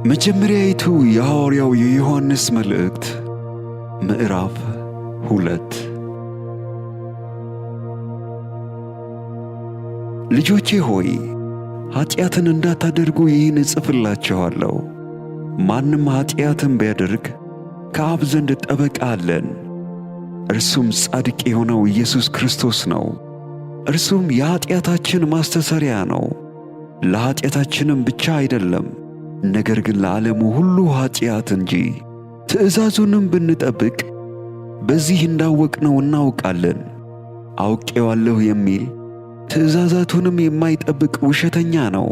መጀመሪያይቱ የሐዋርያው የዮሐንስ መልእክት ምዕራፍ 2። ልጆቼ ሆይ ኃጢአትን እንዳታደርጉ ይህን እጽፍላችኋለሁ። ማንም ኃጢአትን ቢያደርግ ከአብ ዘንድ ጠበቃ አለን፣ እርሱም ጻድቅ የሆነው ኢየሱስ ክርስቶስ ነው። እርሱም የኃጢአታችን ማስተሰሪያ ነው፣ ለኃጢአታችንም ብቻ አይደለም፣ ነገር ግን ለዓለሙ ሁሉ ኃጢአት እንጂ። ትእዛዙንም ብንጠብቅ በዚህ እንዳወቅነው እናውቃለን። አውቄዋለሁ የሚል ትእዛዛቱንም የማይጠብቅ ውሸተኛ ነው፣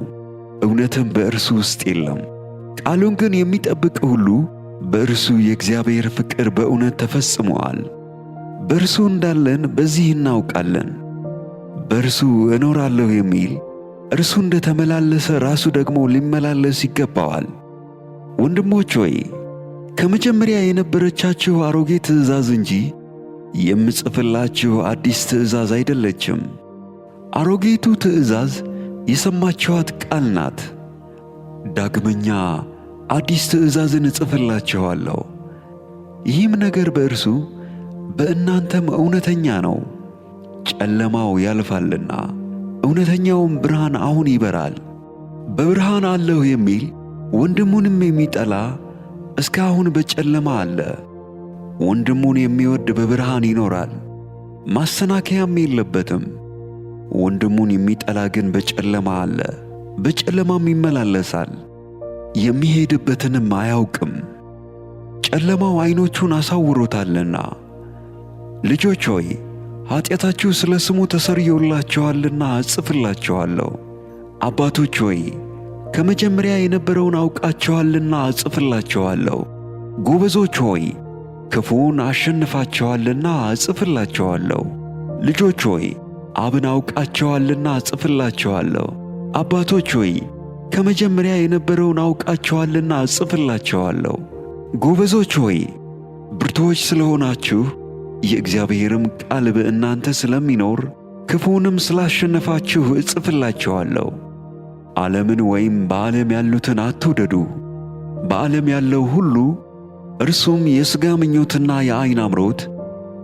እውነትም በእርሱ ውስጥ የለም። ቃሉን ግን የሚጠብቅ ሁሉ በእርሱ የእግዚአብሔር ፍቅር በእውነት ተፈጽሞአል። በእርሱ እንዳለን በዚህ እናውቃለን። በእርሱ እኖራለሁ የሚል እርሱ እንደ ተመላለሰ ራሱ ደግሞ ሊመላለስ ይገባዋል። ወንድሞች ሆይ ከመጀመሪያ የነበረቻችሁ አሮጌ ትእዛዝ እንጂ የምጽፍላችሁ አዲስ ትእዛዝ አይደለችም። አሮጌቱ ትእዛዝ የሰማችኋት ቃል ናት። ዳግመኛ አዲስ ትእዛዝን እጽፍላችኋለሁ። ይህም ነገር በእርሱ በእናንተም እውነተኛ ነው። ጨለማው ያልፋልና እውነተኛውም ብርሃን አሁን ይበራል። በብርሃን አለሁ የሚል ወንድሙንም የሚጠላ እስካሁን በጨለማ አለ። ወንድሙን የሚወድ በብርሃን ይኖራል፣ ማሰናከያም የለበትም። ወንድሙን የሚጠላ ግን በጨለማ አለ፣ በጨለማም ይመላለሳል፣ የሚሄድበትንም አያውቅም፣ ጨለማው ዓይኖቹን አሳውሮታልና። ልጆች ሆይ ኃጢአታችሁ ስለ ስሙ ተሰርዮላችኋልና እጽፍላችኋለሁ። አባቶች ሆይ ከመጀመሪያ የነበረውን አውቃችኋልና እጽፍላችኋለሁ። ጎበዞች ሆይ ክፉውን አሸንፋችኋልና እጽፍላችኋለሁ። ልጆች ሆይ አብን አውቃችኋልና እጽፍላችኋለሁ። አባቶች ሆይ ከመጀመሪያ የነበረውን አውቃችኋልና እጽፍላችኋለሁ። ጎበዞች ሆይ ብርቱዎች ስለሆናችሁ የእግዚአብሔርም ቃል በእናንተ ስለሚኖር ክፉውንም ስላሸነፋችሁ እጽፍላችኋለሁ። ዓለምን ወይም በዓለም ያሉትን አትውደዱ። በዓለም ያለው ሁሉ እርሱም የሥጋ ምኞትና የዓይን አምሮት፣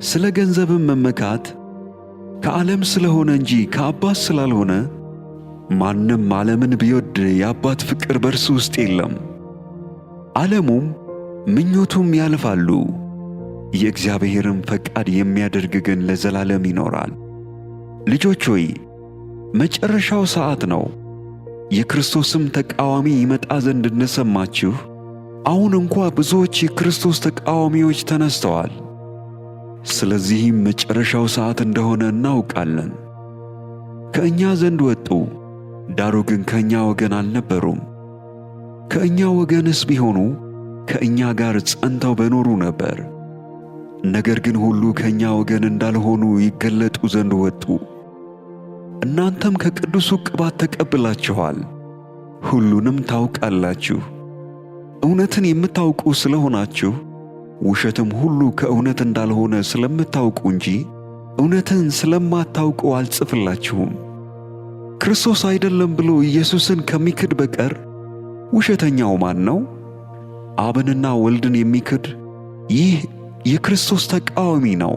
ስለ ገንዘብም መመካት ከዓለም ስለሆነ እንጂ ከአባት ስላልሆነ፣ ማንም ዓለምን ቢወድ የአባት ፍቅር በእርሱ ውስጥ የለም። ዓለሙም ምኞቱም ያልፋሉ፣ የእግዚአብሔርም ፈቃድ የሚያደርግ ግን ለዘላለም ይኖራል። ልጆች ሆይ መጨረሻው ሰዓት ነው። የክርስቶስም ተቃዋሚ ይመጣ ዘንድ እንደሰማችሁ አሁን እንኳ ብዙዎች የክርስቶስ ተቃዋሚዎች ተነስተዋል። ስለዚህም መጨረሻው ሰዓት እንደሆነ እናውቃለን። ከእኛ ዘንድ ወጡ፣ ዳሩ ግን ከእኛ ወገን አልነበሩም። ከእኛ ወገንስ ቢሆኑ ከእኛ ጋር ጸንተው በኖሩ ነበር። ነገር ግን ሁሉ ከእኛ ወገን እንዳልሆኑ ይገለጡ ዘንድ ወጡ። እናንተም ከቅዱሱ ቅባት ተቀብላችኋል፣ ሁሉንም ታውቃላችሁ። እውነትን የምታውቁ ስለሆናችሁ ውሸትም ሁሉ ከእውነት እንዳልሆነ ስለምታውቁ እንጂ እውነትን ስለማታውቁ አልጽፍላችሁም። ክርስቶስ አይደለም ብሎ ኢየሱስን ከሚክድ በቀር ውሸተኛው ማን ነው? አብንና ወልድን የሚክድ ይህ የክርስቶስ ተቃዋሚ ነው።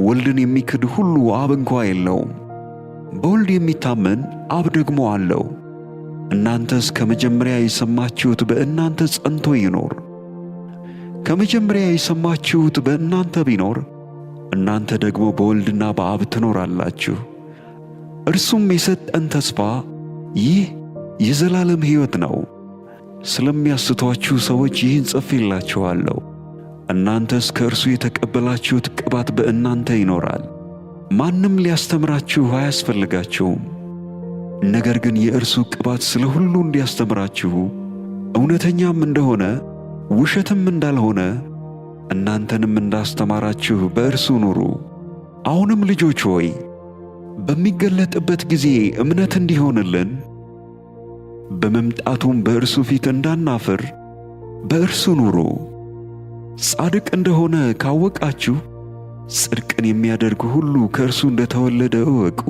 ወልድን የሚክድ ሁሉ አብ እንኳ የለውም። በወልድ የሚታመን አብ ደግሞ አለው። እናንተስ ከመጀመሪያ የሰማችሁት በእናንተ ጸንቶ ይኖር። ከመጀመሪያ የሰማችሁት በእናንተ ቢኖር እናንተ ደግሞ በወልድና በአብ ትኖራላችሁ። እርሱም የሰጠን ተስፋ ይህ የዘላለም ሕይወት ነው። ስለሚያስቷችሁ ሰዎች ይህን ጽፌላችኋለሁ። እናንተስ ከእርሱ የተቀበላችሁት ቅባት በእናንተ ይኖራል። ማንም ሊያስተምራችሁ አያስፈልጋችሁም። ነገር ግን የእርሱ ቅባት ስለ ሁሉ እንዲያስተምራችሁ እውነተኛም እንደሆነ ውሸትም እንዳልሆነ እናንተንም እንዳስተማራችሁ በእርሱ ኑሩ። አሁንም ልጆች ሆይ በሚገለጥበት ጊዜ እምነት እንዲሆንልን በመምጣቱም በእርሱ ፊት እንዳናፍር በእርሱ ኑሩ። ጻድቅ እንደሆነ ካወቃችሁ ጽድቅን የሚያደርግ ሁሉ ከእርሱ እንደተወለደ እወቁ።